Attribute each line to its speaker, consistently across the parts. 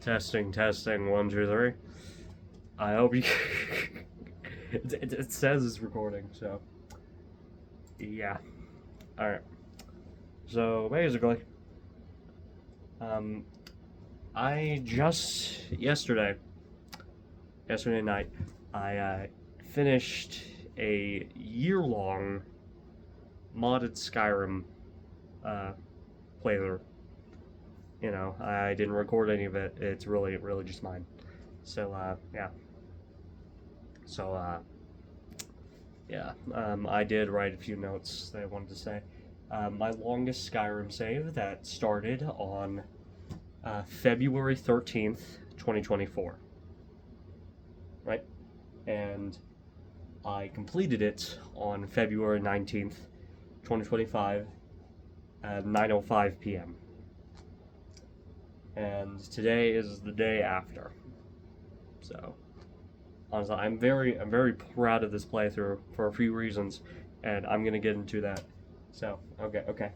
Speaker 1: Testing, testing, 1, 2, 3. I hope you. it says it's recording, so. Yeah. Alright. So, basically, I just. Yesterday night, I finished a year-long modded Skyrim playthrough. I didn't record any of it. It's really just mine. So, yeah. So, I did write a few notes that I wanted to say. My longest Skyrim save that started on February 13th, 2024. Right? And I completed it on February 19th, 2025 at 9:05 p.m. And today is the day after. So, honestly, I'm very proud of this playthrough for a few reasons, and I'm gonna get into that. So, okay.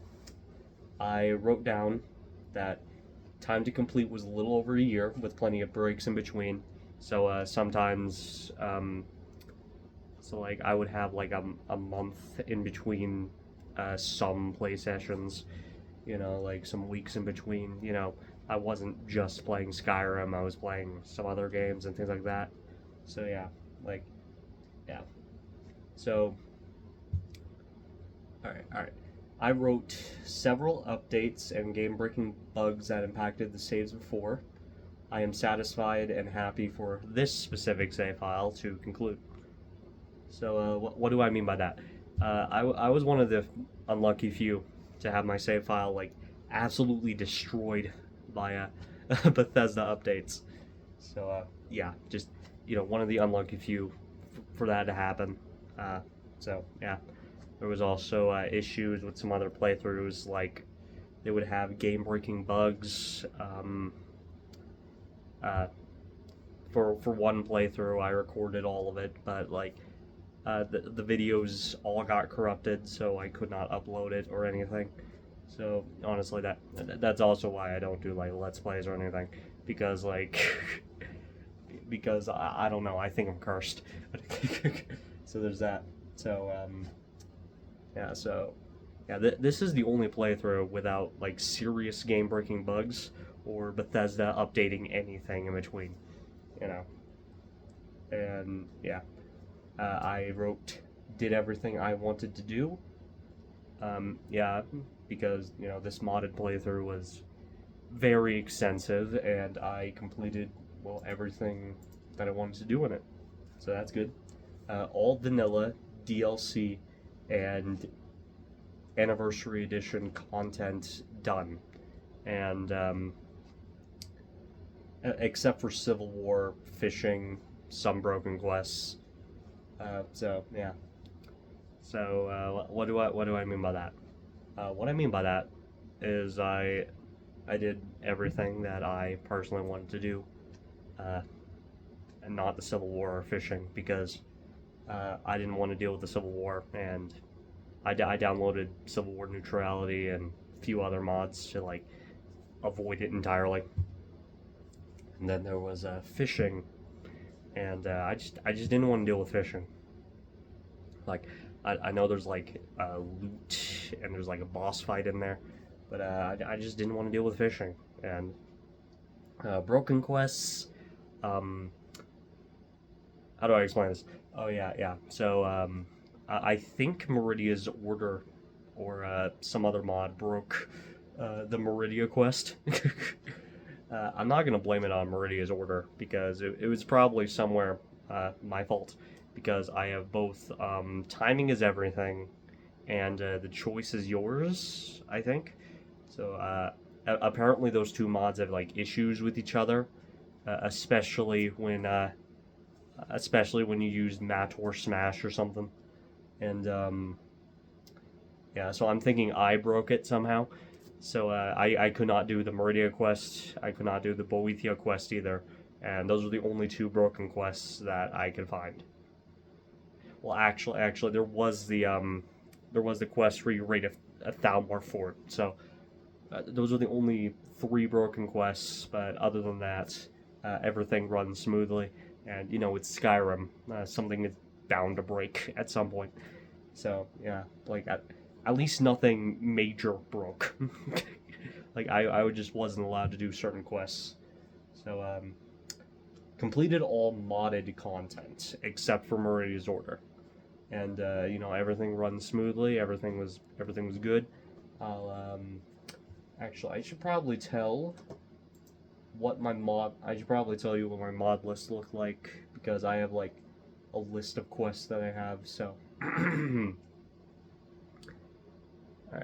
Speaker 1: I wrote down that time to complete was a little over a year, with plenty of breaks in between. So sometimes, I would have like a month in between some play sessions, like some weeks in between. I wasn't just playing Skyrim, I was playing some other games and things like that. So yeah, yeah. So, alright. I wrote several updates and game-breaking bugs that impacted the saves before. I am satisfied and happy for this specific save file to conclude. So, what do I mean by that? I was one of the unlucky few to have my save file, absolutely destroyed by Bethesda updates. So, yeah, just, one of the unlucky few for that to happen. So, yeah. There was also issues with some other playthroughs, like they would have game-breaking bugs. For one playthrough, I recorded all of it, but the videos all got corrupted, so I could not upload it or anything. So honestly, that's also why I don't do let's plays or anything, because because I don't know, I think I'm cursed. So there's that. So this is the only playthrough without serious game-breaking bugs or Bethesda updating anything in between, And yeah, I did everything I wanted to do. Yeah, because this modded playthrough was very extensive, and I completed everything that I wanted to do in it. So that's good. All vanilla DLC and anniversary edition content done, and except for Civil War, fishing, some broken quests. So yeah. So what do I mean by that? What I mean by that is I did everything that I personally wanted to do, and not the Civil War or fishing, because I didn't want to deal with the Civil War, and I downloaded Civil War Neutrality and a few other mods to avoid it entirely. And then there was fishing, and I just didn't want to deal with fishing. I know there's loot and there's a boss fight in there, but I just didn't want to deal with fishing. And broken quests. How do I explain this? Oh yeah. So I think Meridia's order or some other mod broke the Meridia quest. I'm not gonna blame it on Meridia's order, because it was probably somewhere my fault, because I have both timing is everything and the choice is yours, I think. So apparently those two mods have issues with each other, especially when you use Mat or Smash or something. And yeah, so I'm thinking I broke it somehow. So I could not do the Meridia quest. I could not do the Boethia quest either. And those are the only two broken quests that I could find. Well, actually, there was the quest where you raid a Thalmor fort. So those are the only 3 broken quests, but other than that, everything runs smoothly. And, it's Skyrim. Something is bound to break at some point. So, yeah, like, at least nothing major broke. Like, I just wasn't allowed to do certain quests. So, completed all modded content, except for Meridia's Order. And, everything runs smoothly, everything was good. Actually, I should probably tell I should probably tell you what my mod list looked like, because I have, like, a list of quests that I have, so. Alright,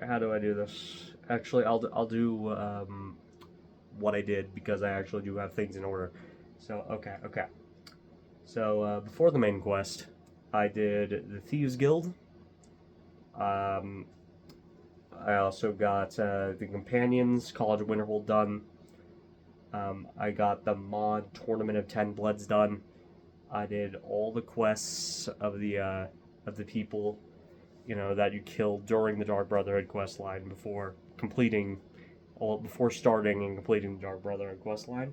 Speaker 1: how do I do this? Actually, I'll do, what I did, because I actually do have things in order. So, okay. So, before the main quest, I did the Thieves Guild. I also got the Companions, College of Winterhold done. I got the mod Tournament of 10 Bloods done. I did all the quests of the people, that you killed during the Dark Brotherhood quest line before starting and completing the Dark Brotherhood quest line.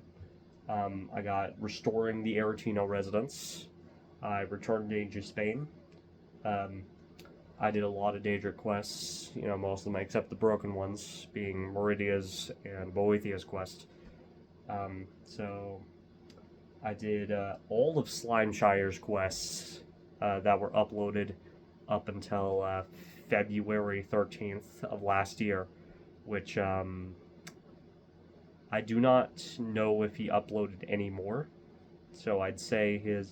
Speaker 1: I got Restoring the Aretino Residence. I returned to Age of Spain. I did a lot of Daedric quests, most of them except the broken ones, being Meridia's and Boethia's quest. So I did all of Slimeshire's quests that were uploaded up until February 13th of last year, which I do not know if he uploaded any more. So I'd say if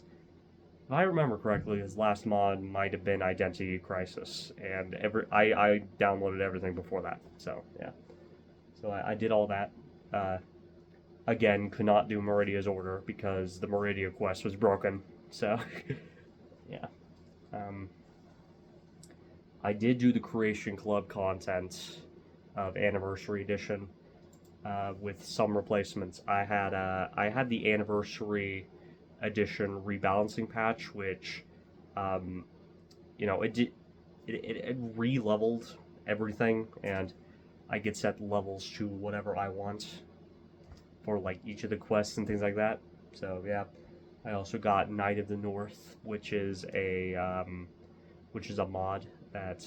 Speaker 1: I remember correctly, his last mod might have been Identity Crisis, and I downloaded everything before that. So yeah, so I did all that. Again, could not do Meridia's Order because the Meridia quest was broken. So yeah, I did do the Creation Club content of Anniversary Edition with some replacements. I had the Anniversary Edition rebalancing patch, which it re-leveled everything, and I could set levels to whatever I want for like each of the quests and things like that. So yeah, I also got Knight of the North, which is a mod that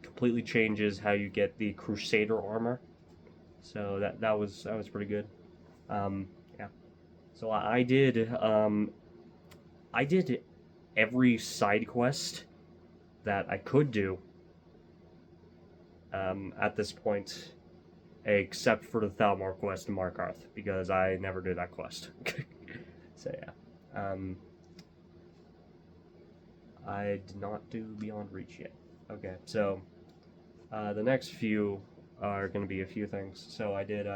Speaker 1: completely changes how you get the Crusader armor. So that was pretty good. Yeah. So I did every side quest that I could do at this point, except for the Thalmor quest in Markarth, because I never did that quest. So yeah, I did not do Beyond Reach yet. Okay, so the next few are going to be a few things. So I did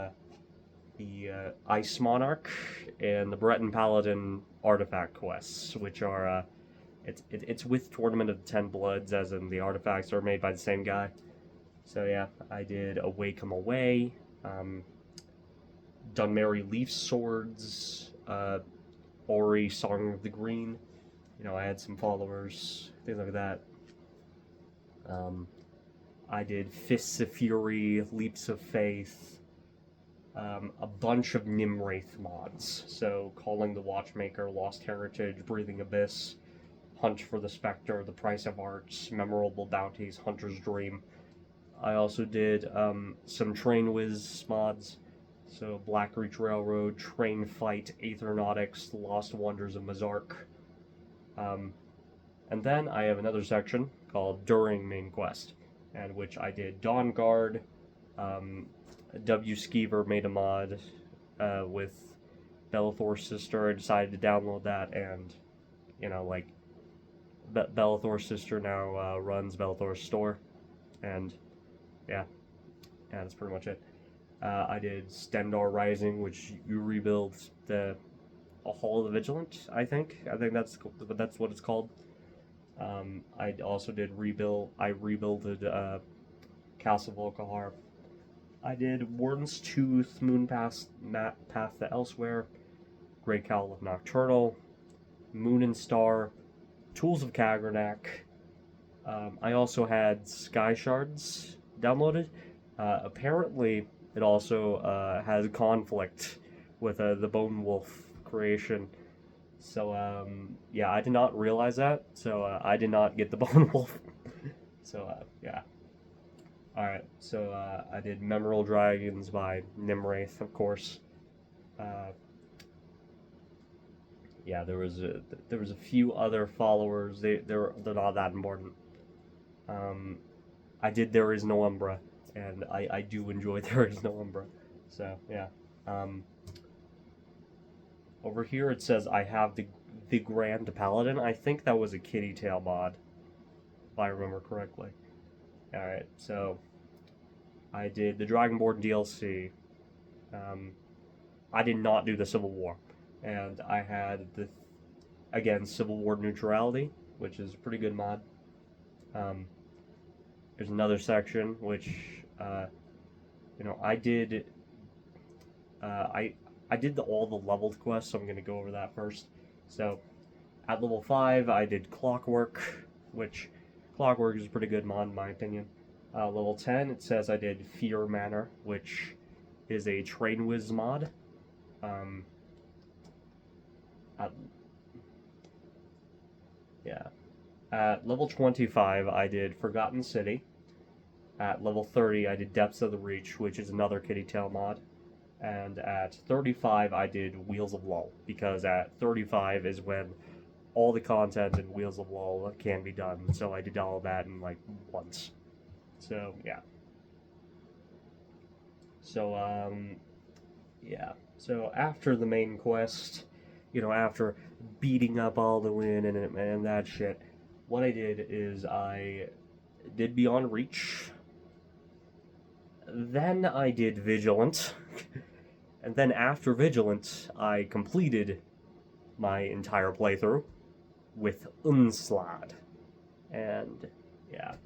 Speaker 1: the Ice Monarch and the Breton Paladin artifact quests, which are it's with Tournament of the 10 Bloods, as in the artifacts are made by the same guy. So yeah, I did Away Come Away, Dunmerry Leaf Swords, Ori Song of the Green. I had some followers, things like that. I did Fists of Fury, Leaps of Faith, a bunch of Nimwraith mods. So Calling the Watchmaker, Lost Heritage, Breathing Abyss, Hunt for the Spectre, The Price of Arts, Memorable Bounties, Hunter's Dream. I also did some Train Whiz mods, so Blackreach Railroad, Train Fight, Aetheronautics, The Lost Wonders of Mazark. And then I have another section called During Main Quest, and which I did Dawn Guard. W. Skeever made a mod with Bellathor's sister. I decided to download that, and Bellathor's sister now runs Bellathor's store, and yeah, that's pretty much it. I did Stendar Rising, which you rebuild the Hall of the Vigilant. I think that's what it's called. I also did I rebuilded Castle Volkihar. I did Warden's Tooth, Moon Path to Elsewhere, Great Cowl of Nocturnal, Moon and Star, Tools of Kagranak. I also had Sky Shards downloaded. Apparently, it also has conflict with the Bone Wolf creation. So yeah, I did not realize that. So I did not get the Bone Wolf. So yeah. All right. So I did Memorable Dragons by Nimwraith, of course. Uh, yeah, there was a few other followers. They're not that important. Um, I did There Is No Umbra, and I do enjoy There Is No Umbra. So yeah. Um, Over here it says I have the Grand Paladin. I think that was a Kitty Tail mod, if I remember correctly. All right, so I did the Dragonborn DLC. Um, I did not do the Civil War, and I had the again Civil War Neutrality, which is a pretty good mod. Um, there's another section which I did. I did all the leveled quests, so I'm gonna go over that first. So at level 5, I did Clockwork, which Clockwork is a pretty good mod in my opinion. Level 10, it says I did Fear Manor, which is a Train Wiz mod. Um, at, yeah. At level 25, I did Forgotten City. At level 30, I did Depths of the Reach, which is another Kitty Tail mod. And at 35, I did Wheels of Lull, because at 35 is when all the content in Wheels of Lull can be done. So I did all of that in like once. So yeah. So yeah. So after the main quest, after beating up Alduin and that shit, what I did is I did Beyond Reach. Then I did Vigilant. And then after Vigilant, I completed my entire playthrough with Unslad. And yeah.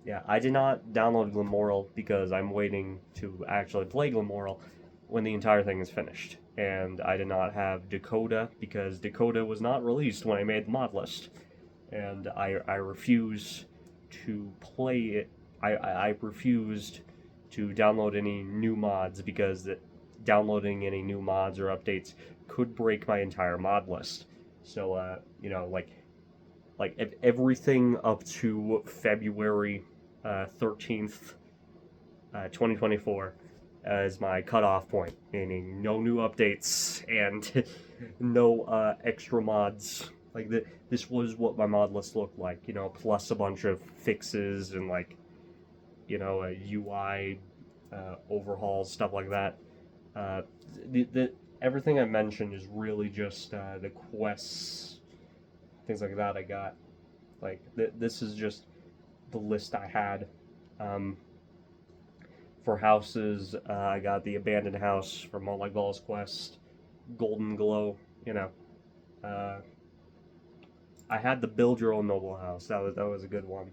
Speaker 1: Yeah, I did not download Glemoral because I'm waiting to actually play Glemoral when the entire thing is finished. And I did not have Dakota because Dakota was not released when I made the mod list. And I refuse to play it. I refused to download any new mods because downloading any new mods or updates could break my entire mod list. So, like everything up to February 13th, 2024 is my cutoff point, meaning no new updates and no extra mods. Like this was what my mod list looked like, plus a bunch of fixes and a UI overhauls, stuff like that. The everything I mentioned is really just the quests, things like that I got. Like this is just the list I had. For houses, I got the Abandoned House from All Like Balls Quest, Golden Glow. Uh, I had the Build Your Own Noble House. That was a good one.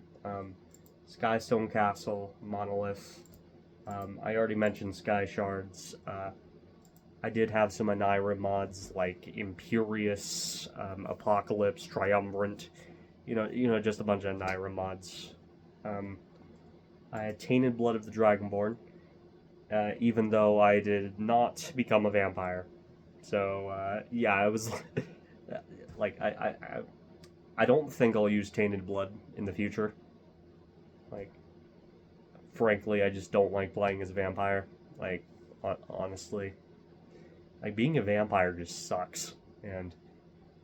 Speaker 1: Skystone Castle, Monolith. I already mentioned Sky Shards. I did have some Anira mods like Imperious, Apocalypse, Triumvirate. Just a bunch of Anira mods. I had Tainted Blood of the Dragonborn, even though I did not become a vampire. So yeah, I was like I don't think I'll use Tainted Blood in the future. Like, frankly, I just don't like playing as a vampire. Like, honestly, like being a vampire just sucks. And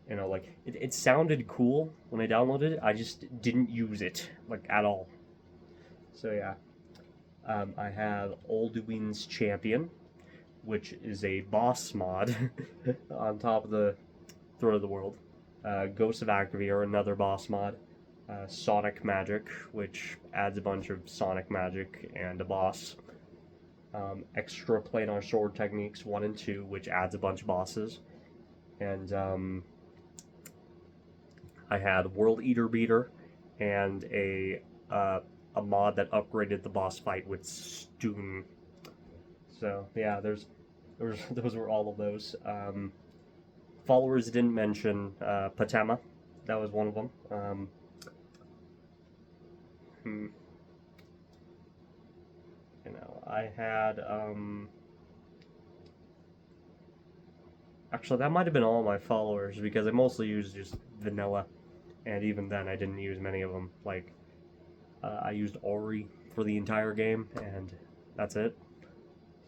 Speaker 1: it sounded cool when I downloaded it. I just didn't use it like at all. So yeah, I have Alduin's Champion, which is a boss mod on top of the Throat of the World. Ghosts of Akavir, another boss mod. Sonic Magic, which adds a bunch of Sonic Magic and a boss. Extra Planar Sword Techniques 1 and 2, which adds a bunch of bosses. And I had World Eater Beater and a mod that upgraded the boss fight with Stoon. So yeah, those were all of those. Followers didn't mention Patema. That was one of them. I had, actually, that might have been all my followers, because I mostly used just vanilla, and even then I didn't use many of them. Like, I used Ori for the entire game, and that's it.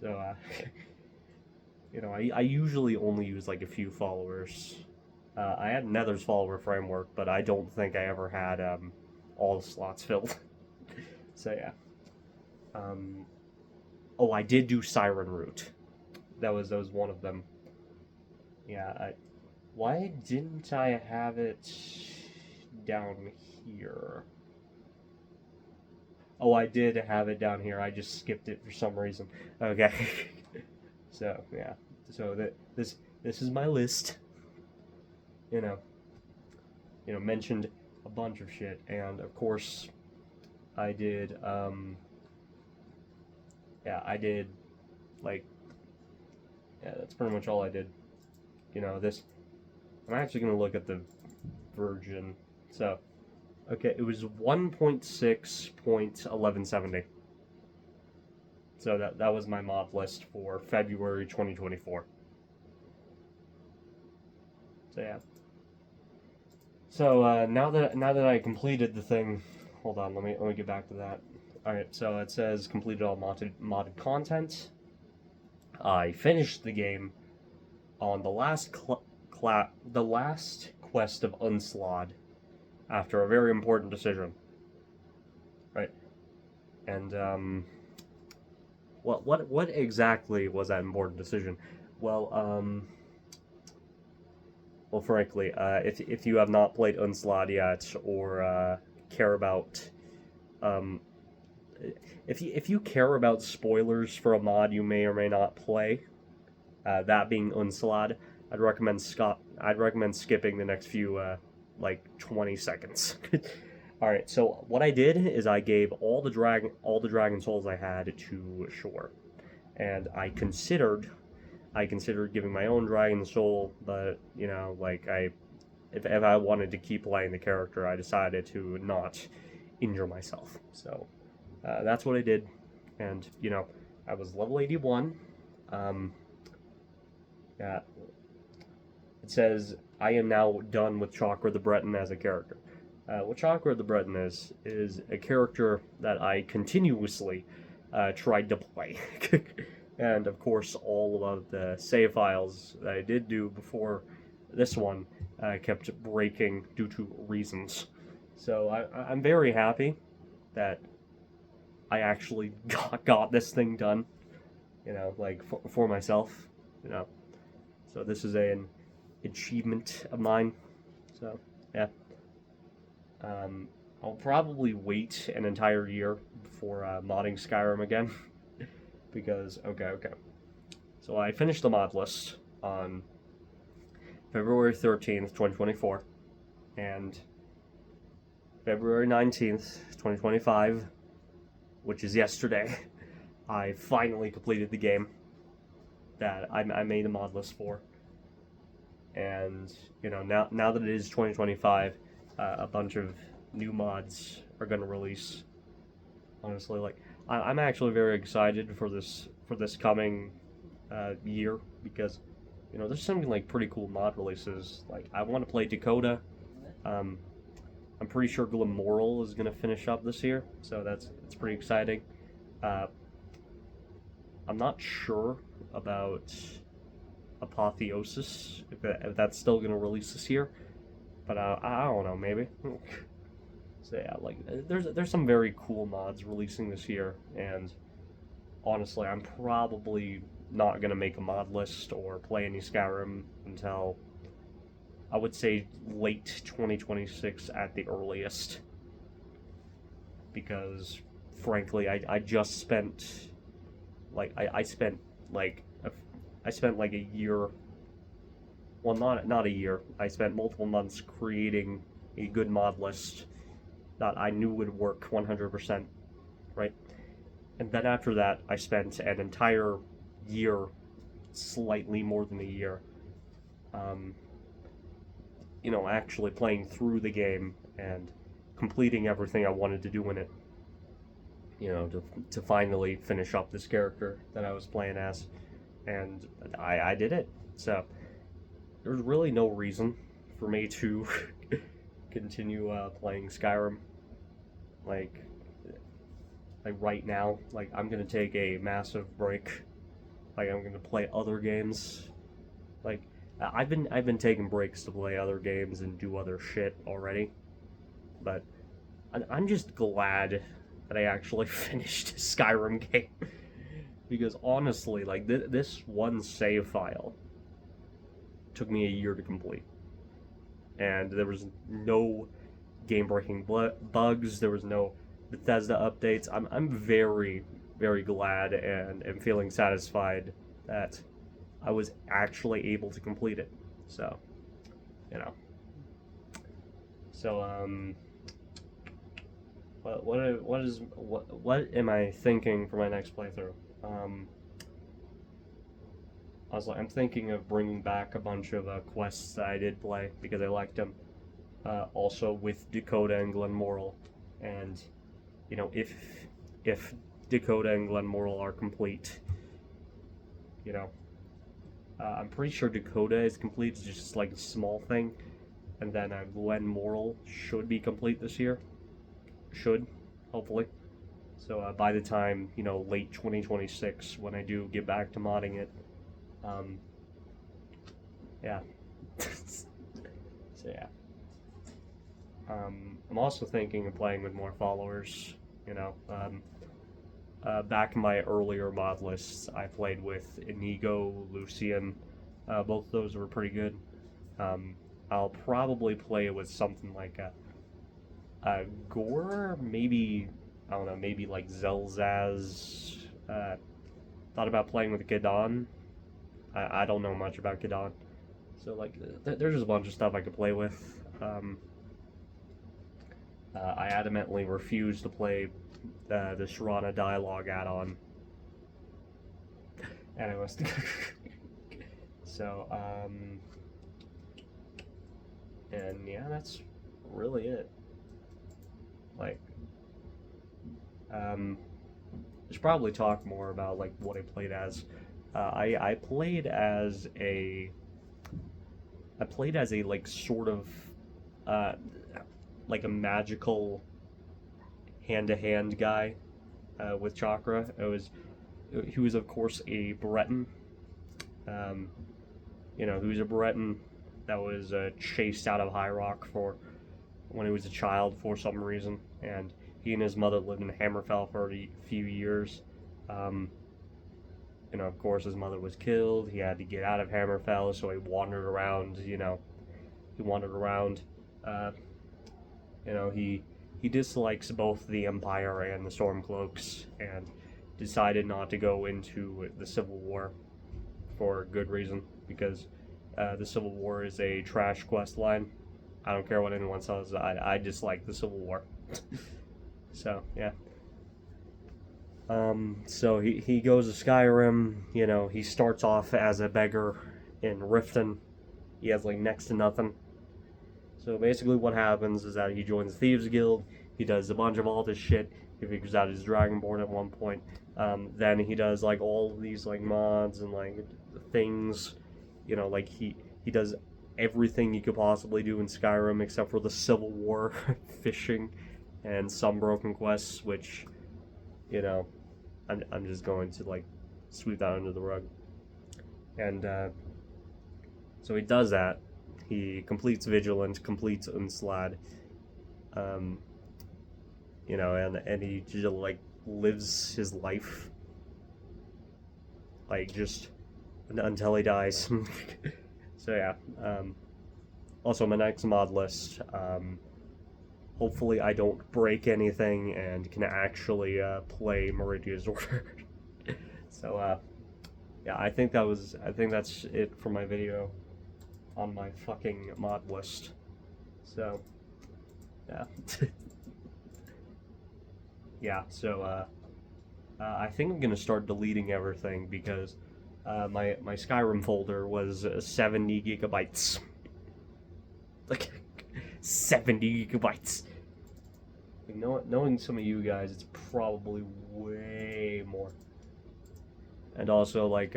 Speaker 1: So, I usually only use like a few followers. I had Nether's follower framework, but I don't think I ever had all the slots filled. So yeah. Um, oh, I did do Siren Route. That was one of them. Yeah. Why didn't I have it down here? Oh, I did have it down here. I just skipped it for some reason. Okay. So yeah. So this is my list. You know. Mentioned a bunch of shit, and of course, I did. Yeah, I did. Like, yeah, that's pretty much all I did. This. I'm actually gonna look at the version. So, okay, it was 1.6.1170. So that was my mod list for February 2024. So yeah. So now that I completed the thing, hold on, let me get back to that. All right, so it says completed all modded content. I finished the game on the last the last quest of Unslod after a very important decision. Right, and what exactly was that important decision? Well, frankly, if you have not played Unslod yet, or care about, um, if you care about spoilers for a mod you may or may not play, that being Unslod, I'd recommend skipping the next few like 20 seconds. All right, so what I did is I gave all the dragon souls I had to Shore, and I considered giving my own dragon soul, but like if I wanted to keep playing the character, I decided to not injure myself. So that's what I did, and I was level 81. Um, yeah, it says I am now done with Chakra the Breton as a character. What Chakra the Breton is a character that I continuously tried to play. And of course, all of the save files that I did do before this one kept breaking due to reasons. So I'm very happy that I actually got this thing done. Like for myself. You know, so this is an achievement of mine. So yeah. Um, I'll probably wait an entire year before modding Skyrim again. Because, okay. So I finished the mod list on February 13th, 2024. And February 19th, 2025, which is yesterday, I finally completed the game that I made a mod list for. And, now that it is 2025, a bunch of new mods are going to release. Honestly, like, I'm actually very excited for this coming year, because there's something like pretty cool mod releases. Like, I want to play Dakota. I'm pretty sure Glammoral is going to finish up this year, so it's pretty exciting. I'm not sure about Apotheosis, if that's still going to release this year, but I don't know, maybe. So yeah, like there's some very cool mods releasing this year, and honestly, I'm probably not gonna make a mod list or play any Skyrim until I would say late 2026 at the earliest, because frankly, I just spent like I spent like I spent like a year. Well, not a year. I spent multiple months creating a good mod list that I knew would work 100%, right? And then after that, I spent an entire year, slightly more than a year, um, actually playing through the game and completing everything I wanted to do in it. you know, to finally finish up this character that I was playing as, and I did it. So there's really no reason for me to continue playing Skyrim. Like right now, like I'm gonna take a massive break. Like I'm gonna play other games. Like I've been taking breaks to play other games and do other shit already, but I'm just glad that I actually finished a Skyrim game. Because honestly, like this one save file took me a year to complete, and there was no game-breaking bugs. There was no Bethesda updates. I'm very very glad and am feeling satisfied that I was actually able to complete it. So, you know. So what am I thinking for my next playthrough? I'm thinking of bringing back a bunch of quests that I did play because I liked them. Also with Dakota and Glenmoral, and you know, if Dakota and Glenmoral are complete, you know, I'm pretty sure Dakota is complete. It's just like a small thing, and then Glenmoral should be complete this year. Should, hopefully. So by the time, you know, late 2026, when I do get back to modding it, yeah. So yeah. I'm also thinking of playing with more followers, you know. Back in my earlier mod lists, I played with Inigo, Lucian. Both of those were pretty good. I'll probably play with something like Gore, maybe, I don't know, maybe like Zelzaz. Thought about playing with Gadon. I don't know much about Gadon. So, like, there's just a bunch of stuff I could play with. I adamantly refuse to play the Sharana dialogue add-on. Anyways. So, and yeah, that's really it. Like, I should probably talk more about, like, what I played as. I played as a, like, sort of, like a magical hand-to-hand guy, with Chakra. He was, of course, a Breton. You know, he was a Breton that was chased out of High Rock when he was a child for some reason, and he and his mother lived in Hammerfell for a few years. You know, of course, his mother was killed. He had to get out of Hammerfell, so he wandered around. You know, You know, he dislikes both the Empire and the Stormcloaks, and decided not to go into the Civil War for good reason, because the Civil War is a trash quest line. I don't care what anyone says. I dislike the Civil War. So yeah. So he goes to Skyrim. You know, he starts off as a beggar in Riften. He has like next to nothing. So basically, what happens is that he joins the Thieves Guild. He does a bunch of all this shit. He figures out his Dragonborn at one point. Then he does like all of these like mods and like things. You know, like he does everything you could possibly do in Skyrim except for the Civil War, fishing, and some broken quests, which, you know, I'm just going to like sweep that under the rug. And so he does that. He completes Vigilant, completes Unslad. You know, and he just like lives his life, like just until he dies. So yeah. Also, my next mod list. Hopefully, I don't break anything and can actually play Meridia's Order. So yeah, I think that's it for my video on my fucking mod list. So yeah. Yeah, so I think I'm gonna start deleting everything because my Skyrim folder was 70 gigabytes. Like 70 gigabytes. Like, knowing some of you guys, it's probably way more. And also, like,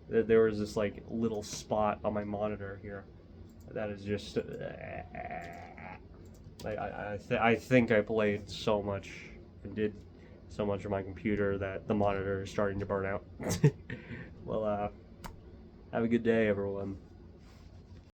Speaker 1: there was this, like, little spot on my monitor here that is just... like, I think I played so much and did so much on my computer that the monitor is starting to burn out. Well, have a good day, everyone.